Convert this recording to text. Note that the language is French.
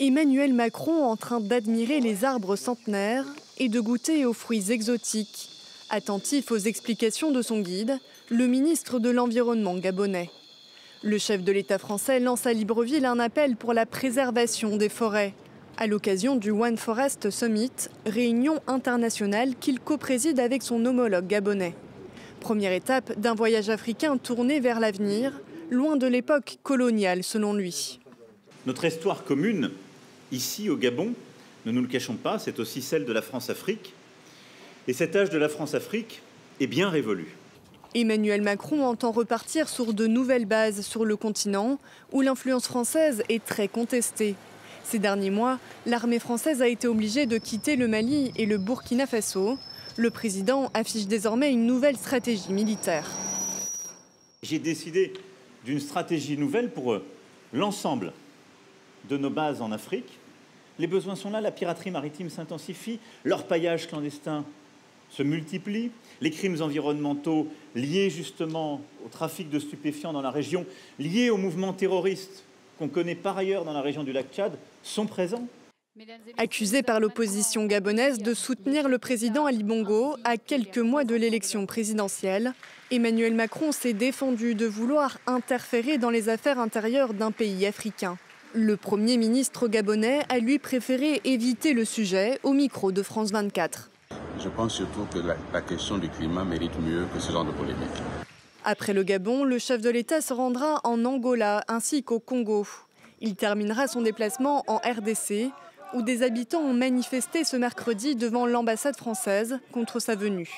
Emmanuel Macron en train d'admirer les arbres centenaires et de goûter aux fruits exotiques. Attentif aux explications de son guide, le ministre de l'Environnement gabonais. Le chef de l'État français lance à Libreville un appel pour la préservation des forêts, à l'occasion du One Forest Summit, réunion internationale qu'il co-préside avec son homologue gabonais. Première étape d'un voyage africain tourné vers l'avenir, loin de l'époque coloniale selon lui. Notre histoire commune, ici au Gabon, ne nous le cachons pas, c'est aussi celle de la France-Afrique. Et cet âge de la France-Afrique est bien révolu. Emmanuel Macron entend repartir sur de nouvelles bases sur le continent, où l'influence française est très contestée. Ces derniers mois, l'armée française a été obligée de quitter le Mali et le Burkina Faso. Le président affiche désormais une nouvelle stratégie militaire. J'ai décidé d'une stratégie nouvelle pour l'ensemble de nos bases en Afrique. Les besoins sont là, la piraterie maritime s'intensifie, l'orpaillage clandestin se multiplie, les crimes environnementaux liés justement au trafic de stupéfiants dans la région, liés aux mouvements terroristes qu'on connaît par ailleurs dans la région du lac Tchad, sont présents. Accusé par l'opposition gabonaise de soutenir le président Ali Bongo à quelques mois de l'élection présidentielle, Emmanuel Macron s'est défendu de vouloir interférer dans les affaires intérieures d'un pays africain. Le Premier ministre gabonais a lui préféré éviter le sujet au micro de France 24. Je pense surtout que la question du climat mérite mieux que ce genre de polémique. Après le Gabon, le chef de l'État se rendra en Angola ainsi qu'au Congo. Il terminera son déplacement en RDC, où des habitants ont manifesté ce mercredi devant l'ambassade française contre sa venue.